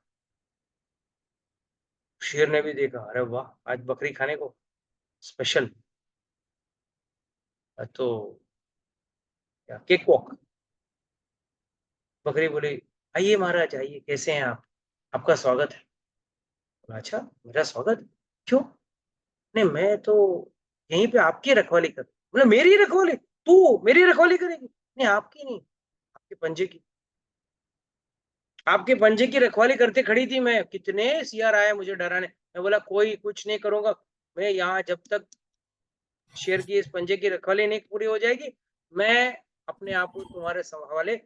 शेर ने भी देखा, अरे वाह आज बकरी खाने को स्पेशल, तो क्या केक वॉक। बकरी बोली आइए महाराज आइए, कैसे हैं आप, आपका स्वागत है। अच्छा मेरा स्वागत, क्यों? नहीं मैं तो यहीं पे आपकी रखवाली कर। बोले मेरी रखवाली? तू मेरी रखवाली करेगी? नहीं आपकी नहीं, आपके पंजे की, आपके पंजे की रखवाली करते खड़ी थी मैं, कितने सियार आए मुझे डराने। मैं बोला कोई कुछ नहीं करूंगा, मैं यहाँ जब तक शेर की इस पंजे की रखवाली नहीं पूरी हो जाएगी, मैं अपने आप को तुम्हारे हवाले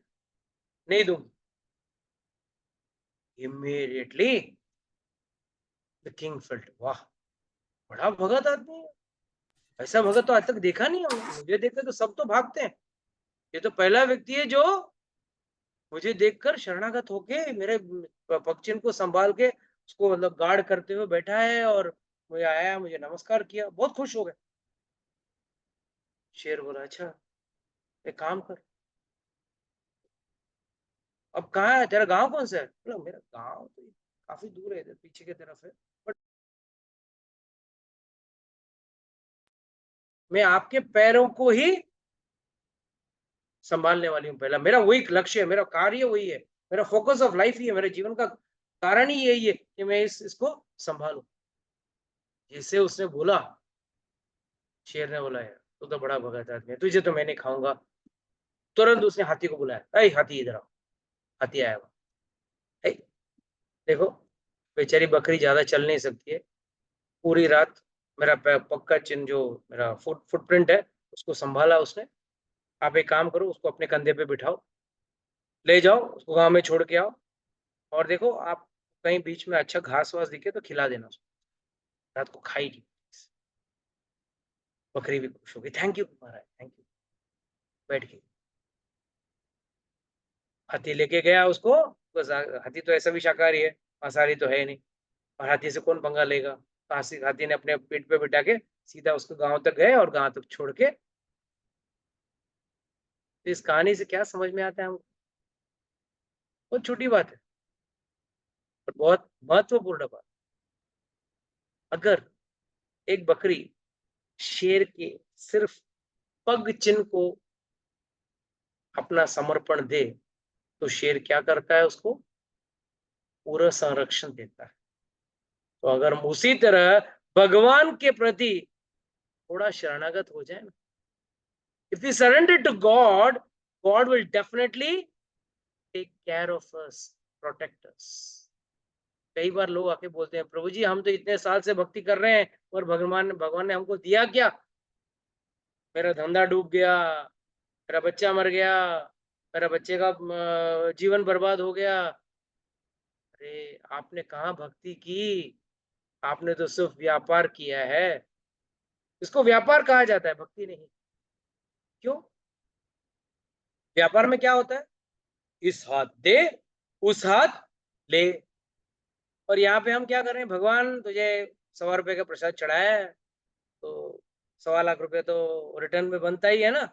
नहीं दूंगी। इमीडिएटली द किंग फेल्ट, वाह बड़ा भगत आदमी है, ऐसा भगत तो आज तक देखा नहीं हमने। मुझे देखकर तो सब तो भागते हैं, ये तो पहला व्यक्ति है जो मुझे देखकर शरणागत होके मेरे पक्षिन को संभाल के उसको मतलब गार्ड करते हुए बैठा है और मुझे आया, मुझे नमस्कार किया, बहुत खुश हो गए। शेर बोला अच्छा एक काम कर, अब कहाँ है तेरा गांव, कौन सा है? बोला मेरा गांव तो काफी दूर है, इधर पीछे की तरफ है, बट मैं आपके पैरों को ही संभालने वाली हूँ। पहला मेरा वही लक्ष्य है, मेरा कार्य वही है, मेरा फोकस ऑफ लाइफ ही है, मेरे जीवन का कारण ही यही है कि मैं इसको संभालूं। जिसे उसने बोला, शेर ने बोला यार तू तो बड़ा भगत आदमी है, तुझे तो मैं नहीं खाऊंगा। तुरंत उसने हाथी को बुलाया, अरे हाथी इधर आओ। हाथी आया हुआ, "ए, देखो बेचारी बकरी ज्यादा चल नहीं सकती है, पूरी रात मेरा पक्का चिन्ह जो मेरा फुटप्रिंट है उसको संभाला उसने। आप एक काम करो, उसको अपने कंधे पे बिठाओ, ले जाओ उसको गांव में छोड़ के आओ, और देखो आप कहीं बीच में अच्छा घास वास दिखे तो खिला देना उसको, रात को खाएगी। बकरी भी खुश होगी, thank you Maharaj thank you, बैठ गई। हाथी लेके गया उसको, बस हाथी तो ऐसा भी शाकाहारी है, मांसाहारी तो है नहीं, और हाथी से कौन पंगा लेगा। हाथी ने अपने पीठ पे बिठा के सीधा उसको गांव तक गए और गांव तक छोड़ के। इस कहानी से क्या समझ में आता है हमको? बहुत छोटी बात है और बहुत महत्वपूर्ण बात। अगर एक बकरी शेर के सिर्फ पग चिन्ह को अपना समर्पण दे तो शेर क्या करता है, उसको पूरा संरक्षण देता है। तो अगर हम उसी तरह भगवान के प्रति थोड़ा शरणागत हो जाए ना, if we surrender to God, God will definitely take care of us, protect us. कई बार लोग आके बोलते हैं प्रभु जी हम तो इतने साल से भक्ति कर रहे हैं और भगवान भगवान ने हमको दिया क्या? मेरा धंधा डूब गया, मेरा बच्चा मर गया, मेरा बच्चे का जीवन बर्बाद हो गया। अरे आपने कहाँ भक्ति की, आपने तो सिर्फ व्यापार किया है। इसको व्यापार कहा जाता है, भक्ति नहीं। क्यों? व्यापार में क्या होता है, इस हाथ दे उस हाथ ले। और यहाँ पे हम क्या कर रहे हैं, भगवान तुझे 100 रुपए का प्रसाद चढ़ाया है तो 1.25 लाख तो रिटर्न में बनता ही है ना।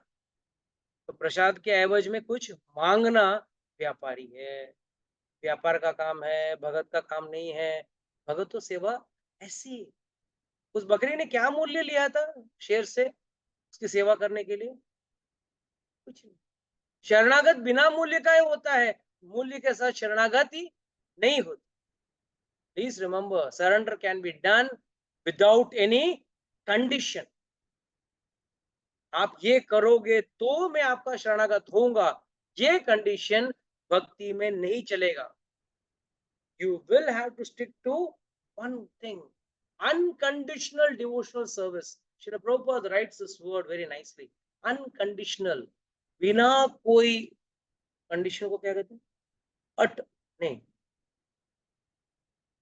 तो प्रसाद के एवज में कुछ मांगना व्यापारी है, व्यापार का काम है, भगत का काम नहीं है। भगत तो सेवा ऐसी। उस बकरी ने क्या मूल्य लिया था शेर से उसकी सेवा करने के लिए? कुछ नहीं। शरणागत बिना मूल्य का ही होता है, मूल्य के साथ शरणागति नहीं होती। Please remember, surrender can be done without any condition. आप ये करोगे तो मैं आपका शरणागत होऊंगा, ये कंडीशन भक्ति में नहीं चलेगा। You will have to stick to one thing, unconditional devotional service. Srila Prabhupada writes this word very nicely, unconditional, बिना कोई कंडीशन को क्या कहते हैं, अट नहीं,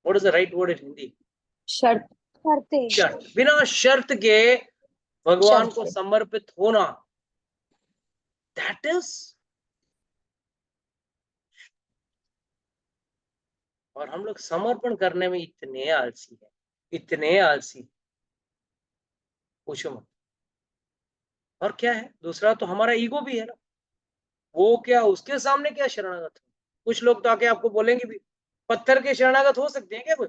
what is the right word in Hindi? शर्त, शर्तें, शर्त, बिना शर्त के भगवान को समर्पित होना, that is। और हम लोग समर्पण करने में इतने आलसी हैं, इतने आलसी, पूछो मत। और क्या है दूसरा, तो हमारा ईगो भी है ना, वो क्या उसके सामने क्या शरणागत है। कुछ लोग तो आके आपको बोलेंगे भी, पत्थर के शरणागत हो सकते हैं क्या कोई?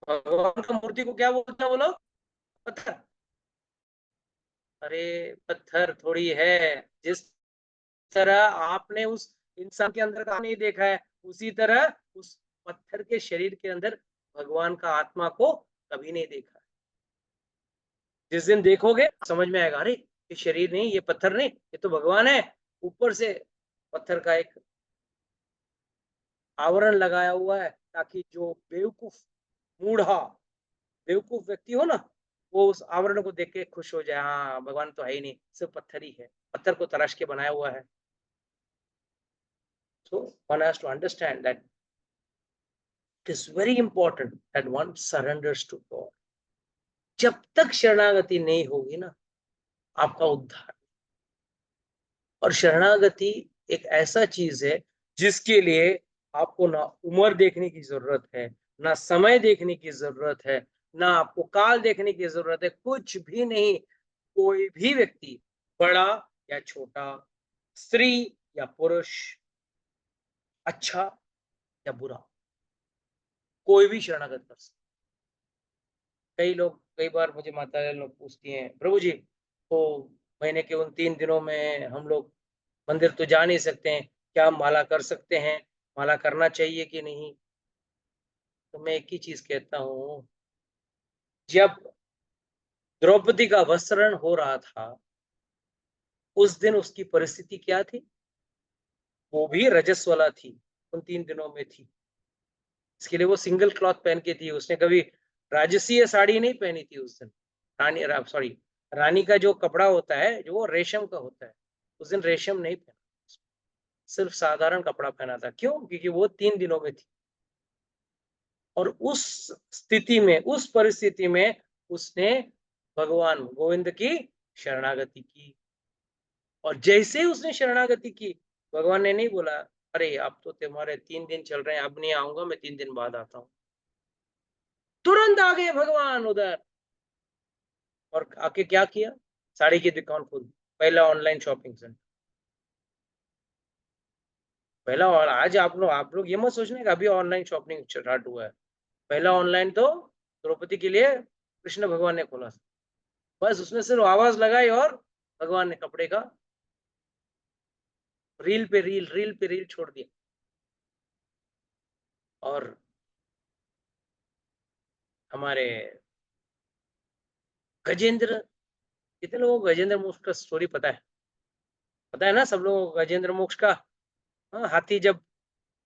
भगवान का मूर्ति को क्या बोलते हैं वो लोग, पत्थर। अरे पत्थर थोड़ी है, जिस तरह आपने उस इंसान के अंदर का नहीं देखा है, उसी तरह उस पत्थर के शरीर के अंदर भगवान का आत्मा को कभी नहीं देखा। जिस दिन देखोगे समझ में आएगा, अरे ये शरीर नहीं, ये पत्थर नहीं, ये तो भगवान है। ऊपर से पत्थर का एक आवरण लगाया हुआ है ताकि जो बेवकूफ मूढ़ा बेवकूफ व्यक्ति हो ना, वो उस आवरण को देख के खुश हो जाए, हाँ भगवान तो है ही नहीं, सिर्फ पत्थर ही है, पत्थर को तराश के बनाया हुआ है। So one has to understand that it is very important that one surrenders to God. जब तक शरणागति नहीं होगी ना, आपका उद्धार। और शरणागति एक ऐसा चीज है जिसके लिए आपको ना उम्र देखने की जरूरत है, ना समय देखने की जरूरत है, ना आपको काल देखने की जरूरत है, कुछ भी नहीं। कोई भी व्यक्ति, बड़ा या छोटा, स्त्री या पुरुष, अच्छा या बुरा, कोई भी शरणागत कर सकता। कई बार मुझे माता लोग पूछती हैं, प्रभु जी तो महीने के उन 3 दिनों में हम लोग मंदिर तो जा नहीं सकते हैं, क्या हम माला कर सकते हैं? माला करना चाहिए कि नहीं? तो मैं एक ही चीज कहता हूँ, जब द्रौपदी का वस्त्रण हो रहा था, उस दिन उसकी परिस्थिति क्या थी? वो भी रजस वाला थी, उन 3 दिनों में थी। इसके लिए वो सिंगल क्लॉथ पहन के थी, उसने कभी राजसीय साड़ी नहीं पहनी थी उस दिन। रानी का जो कपड़ा होता है, जो वो रेशम का होता है, उस दिन रेशम नहीं पहना, सिर्फ साधारण कपड़ा पहना था। क्यों? क्योंकि वो 3 दिनों में थी। और उस स्थिति में, उस परिस्थिति में उसने भगवान गोविंद की शरणागति की। और जैसे ही उसने शरणागति की, भगवान ने नहीं बोला, अरे अब तो तुम्हारे 3 दिन चल रहे हैं, अब नहीं आऊंगा, मैं 3 दिन बाद आता हूँ। तुरंत आ गए भगवान उधर, और आके क्या किया? साड़ी की दुकान खोल दी, पहला ऑनलाइन शॉपिंग सेंटर। पहला, और आज आप लोग ये मत सोचने का अभी ऑनलाइन शॉपिंग स्टार्ट हुआ है। पहला ऑनलाइन तो द्रौपदी के लिए कृष्ण भगवान ने खोला। बस उसने सिर्फ आवाज लगाई और भगवान ने कपड़े का रील पे रील छोड़ दिया। और हमारे गजेंद्र, कितने लोगों को गजेंद्र मोक्ष का स्टोरी पता है? पता है ना सब लोगों को गजेंद्र मोक्ष का? हाँ, हाथी जब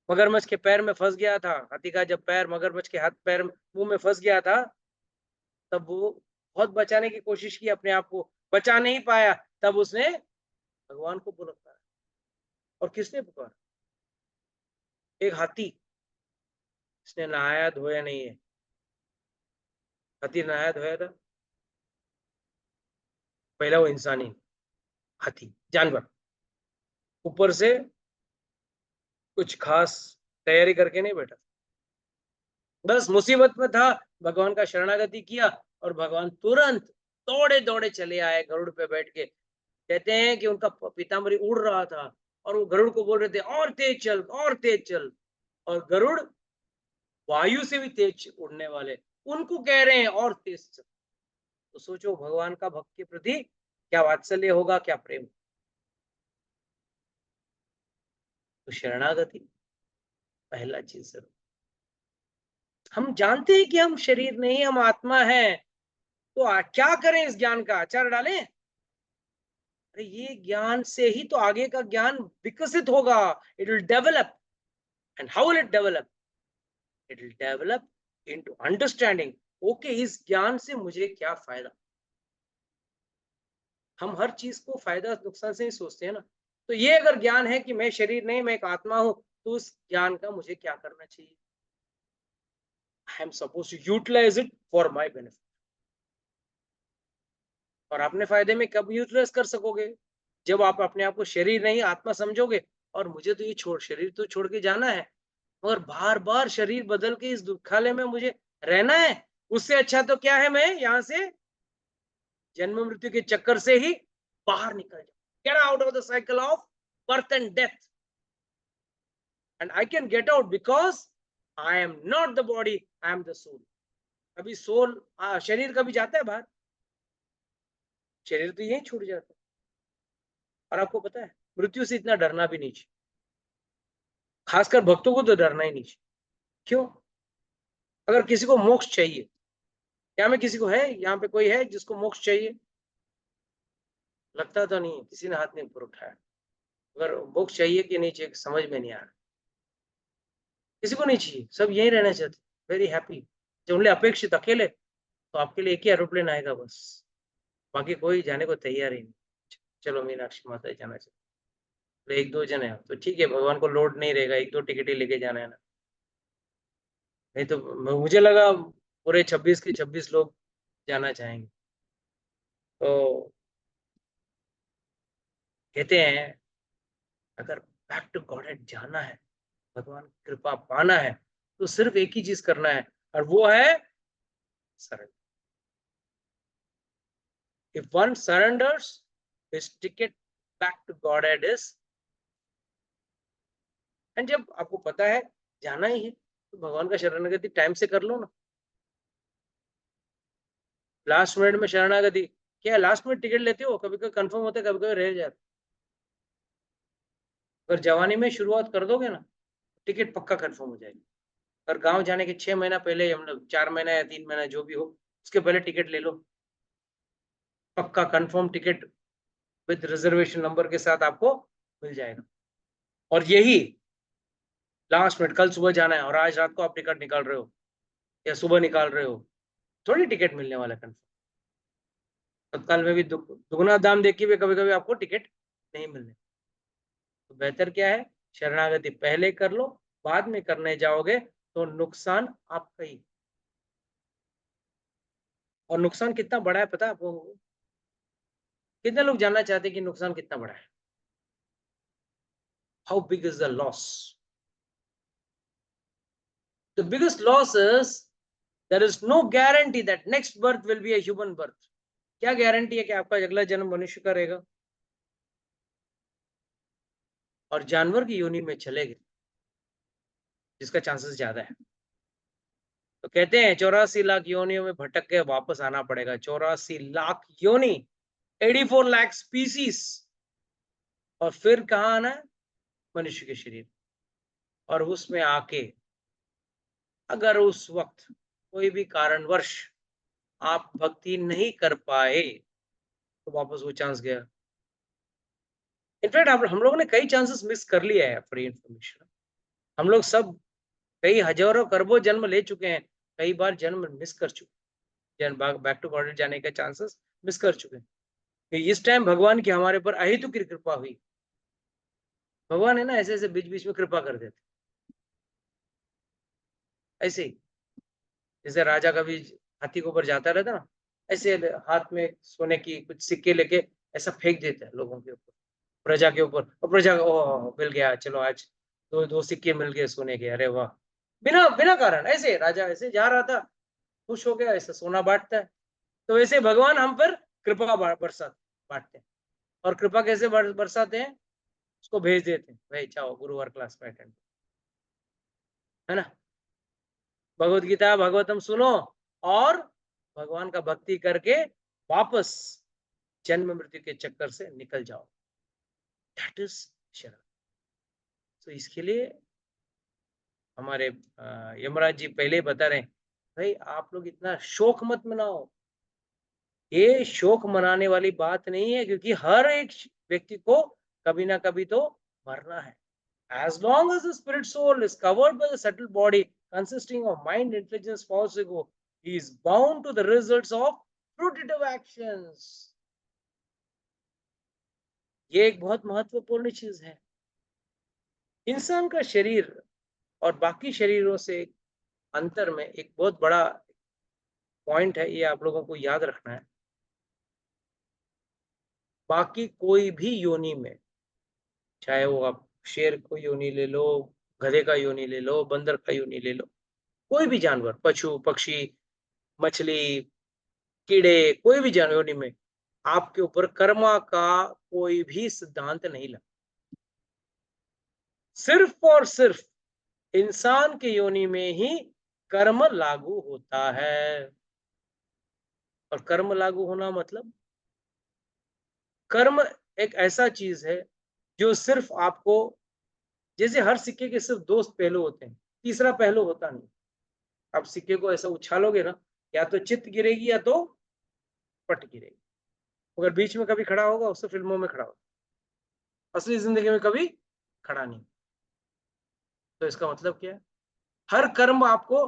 मगरमच्छ के पैर में फंस गया था, हाथी का जब पैर मगरमच्छ के हाथ पैर मुंह में फंस गया था, तब वो बहुत बचाने की कोशिश की, अपने आप को बचा नहीं पाया, तब उसने भगवान को पुकारा। और किसने पुकारा? एक हाथी, इसने नहाया धोया नहीं है। हाथी नहाया धोया था? पहला वो इंसानी, हाथी जानवर, ऊपर से कुछ खास तैयारी करके नहीं बैठा, बस मुसीबत में था, भगवान का शरणागति किया और भगवान तुरंत दौड़े दौड़े चले आए गरुड़ पे बैठ के। कहते हैं कि उनका पीताम्बरी उड़ रहा था और वो गरुड़ को बोल रहे थे, और तेज चल, और तेज चल। और गरुड़ वायु से भी तेज उड़ने वाले, उनको कह रहे हैं और तेज चल। तो सोचो भगवान का भक्त के प्रति क्या वात्सल्य होगा, क्या प्रेम। तो शरणागति पहला चीज जरूर। हम जानते हैं कि हम शरीर नहीं, हम आत्मा है, तो क्या करें? इस ज्ञान का आचार डालें। अरे ये ज्ञान से ही तो आगे का ज्ञान विकसित होगा। It will develop. And how will it develop? It will develop into understanding, okay इस ज्ञान से मुझे क्या फायदा। हम हर चीज को फायदा नुकसान से ही सोचते हैं ना। तो ये अगर ज्ञान है कि मैं शरीर नहीं, मैं एक आत्मा हूं, तो उस ज्ञान का मुझे क्या करना चाहिए? I am suppose to utilise it for my benefit. और अपने फायदे में कब यूटिलाइज कर सकोगे? जब आप अपने आप को शरीर नहीं आत्मा समझोगे। और मुझे तो ये शरीर तो छोड़ के जाना है, और बार बार शरीर बदल के इस दुखालय में मुझे रहना है। उससे अच्छा तो क्या है, मैं यहाँ से जन्म मृत्यु के चक्कर से ही बाहर निकल जाऊं, get out of the cycle of birth and death. And I can get out because I am not the body, I am the soul. अभी सोल, शरीर कभी जाता है बाहर? शरीर तो यही छूट जाता है। और आपको पता है, मृत्यु से इतना डरना भी नहीं चाहिए, खासकर भक्तों को तो डरना ही नहीं चाहिए। क्यों? अगर किसी को मोक्ष चाहिए, क्या में किसी को है, यहाँ पे कोई है जिसको मोक्ष चाहिए? लगता तो नहीं है, किसी ने हाथ नहीं ऊपर उठाया। अगर मोक्ष चाहिए कि नहीं चाहिए समझ में नहीं आ रहा। किसी को नहीं चाहिए, सब यही रहना चाहते, वेरी हैप्पी, जो ओनली अपेक्षित अकेले। तो आपके लिए एक ही एरोप्लेन आएगा बस, बाकी कोई जाने को तैयार ही नहीं। चलो मीनाक्षी माता जाना चाहिए, तो 1-2 जन है तो ठीक है, भगवान को लोड नहीं रहेगा, 1-2 टिकट ही लेके जाना है ना। नहीं तो मुझे लगा पूरे 26 के 26 लोग जाना चाहेंगे। तो कहते हैं अगर बैक टू गॉड जाना है, भगवान की कृपा पाना है, तो सिर्फ एक ही चीज करना है, और वो है surrender. If one surrenders, his ticket back to Godhead is, and जब आपको पता है जाना ही है, तो भगवान का शरणागति टाइम से कर लो ना। लास्ट मिनट में शरणागति क्या, लास्ट मिनट टिकट लेते हो, कभी कभी कंफर्म होता है, कभी कभी रह जाता। अगर जवानी में शुरुआत कर दोगे ना, टिकट पक्का कंफर्म हो जाएगी। और गांव जाने के 6 महीना पहले, हम लोग 4 महीना या 3 महीना जो भी हो, उसके पहले टिकट ले लो, पक्का confirm ticket with reservation number के साथ आपको मिल जाएगा। और यही लास्ट मिनट, कल सुबह जाना है और आज रात को आप टिकट निकाल रहे हो या सुबह निकाल रहे हो, थोड़ी टिकट मिलने वाला कंफर्म। तत्काल में भी दुगुना दाम देख के भी कभी कभी आपको टिकट नहीं मिलने। तो बेहतर क्या है, शरणागति पहले कर लो, बाद में करने जाओगे तो नुकसान आपका ही। और नुकसान कितना बड़ा है पता है आपको? कितने लोग जानना चाहते हैं कि नुकसान कितना बड़ा है? How big is the loss? The biggest loss is there is no guarantee that next birth will be a human birth. क्या गारंटी है कि आपका अगला जन्म मनुष्य का रहेगा? और जानवर की योनि में चले गए, जिसका चांसेस ज्यादा है। तो कहते हैं 84 लाख योनियों में भटक के वापस आना पड़ेगा। 84 लाख योनि, 84 लाख स्पीसीज, और फिर कहाँ आना है? मनुष्य के शरीर। और उसमें आके अगर उस वक्त कोई भी कारणवश आप भक्ति नहीं कर पाए, तो वापस वो चांस गया। इनफैक्ट हम लोगों ने कई चांसेस मिस कर लिया है। फॉर इंफॉर्मेशन, हम लोग सब कई हजारों खरबों जन्म ले चुके हैं, कई बार जन्म मिस कर चुके, जन्म बैक टू गॉड जाने का चांसेस मिस कर चुके हैं। तो इस टाइम भगवान की हमारे पर अहेतुक की कृपा हुई। भगवान है ना, ऐसे ऐसे बीच बीच में कृपा कर देते, ऐसे ही जैसे राजा कभी हाथी के ऊपर जाता रहता ना, ऐसे हाथ में सोने की कुछ सिक्के लेके ऐसा फेंक देता है लोगों के ऊपर, प्रजा के ऊपर, और प्रजा ओह मिल गया, चलो आज दो दो सिक्के मिल गए सोने के, अरे वाह। बिना बिना कारण ऐसे राजा ऐसे जा रहा था, खुश हो गया, ऐसा सोना बांटता है। तो वैसे भगवान हम पर कृपा बरसात बांटते हैं। और कृपा कैसे बरसाते हैं? उसको भेज देते हैं, भाई चाहो गुरुवार क्लास में अटेंड, है ना, भगवत गीता भागवतम सुनो, और भगवान का भक्ति करके वापस जन्म मृत्यु के चक्कर से निकल जाओ। दैट इज शरण। तो इसके लिए हमारे यमराज जी पहले ही बता रहे हैं, भाई आप लोग इतना शोक मत मनाओ। ये शोक मनाने वाली बात नहीं है, क्योंकि हर एक व्यक्ति को कभी ना कभी तो मरना है। As long as the spirit soul is covered by the subtle body consisting of mind, intelligence, false ego, he is bound to the results of fruitive actions. ये एक बहुत महत्वपूर्ण चीज है। इंसान का शरीर और बाकी शरीरों से अंतर में एक बहुत बड़ा पॉइंट है, ये आप लोगों को याद रखना है। बाकी कोई भी योनि में, चाहे वो आप शेर को योनि ले लो, गधे का योनि ले लो, बंदर का योनि ले लो, कोई भी जानवर, पशु पक्षी, मछली, कीड़े, कोई भी जानवर योनि में आपके ऊपर कर्मा का कोई भी सिद्धांत नहीं लगा। सिर्फ और सिर्फ इंसान के योनि में ही कर्म लागू होता है। और कर्म लागू होना मतलब, कर्म एक ऐसा चीज है जो सिर्फ आपको, जैसे हर सिक्के के सिर्फ दो पहलू होते हैं, तीसरा पहलू होता नहीं। आप सिक्के को ऐसा उछालोगे ना, या तो चित गिरेगी या तो पट गिरेगी। अगर बीच में कभी खड़ा होगा, उससे फिल्मों में खड़ा होगा, असली जिंदगी में कभी खड़ा नहीं। तो इसका मतलब क्या है? हर कर्म आपको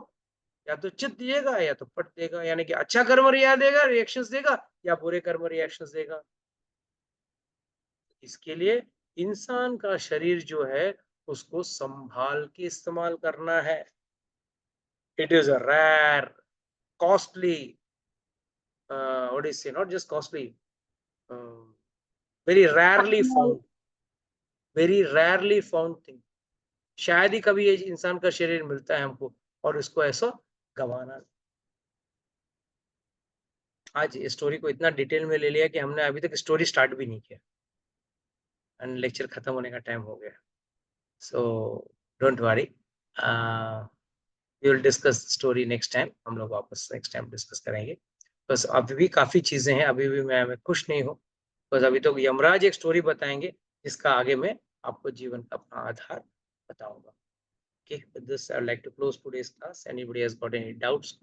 या तो चित देगा या तो पट देगा, यानी कि अच्छा कर्म देगा, रिएक्शंस देगा, या बुरे कर्म रिएक्शंस देगा। इसके लिए इंसान का शरीर जो है उसको संभाल के इस्तेमाल करना है। It is a rare, costly, what is say, not just costly, very rarely found, very rarely found thing. शायद ही कभी ये इंसान का शरीर मिलता है हमको और इसको ऐसा गंवाना। आज स्टोरी को इतना डिटेल में ले लिया कि हमने अभी तक स्टोरी स्टार्ट भी नहीं किया एंड लेक्चर खत्म होने का टाइम हो गया। So don't worry, we will discuss story next time. हम लोग वापस नेक्स्ट टाइम डिस्कस करेंगे। बस अभी भी काफ़ी चीज़ें हैं, अभी भी मैं खुश नहीं हूँ। बस अभी तो यमराज एक स्टोरी बताएंगे जिसका आगे मैं आपको जीवन का अपना आधार बताऊंगा। Okay, with this I would like to close today's class. Anybody has got any doubts?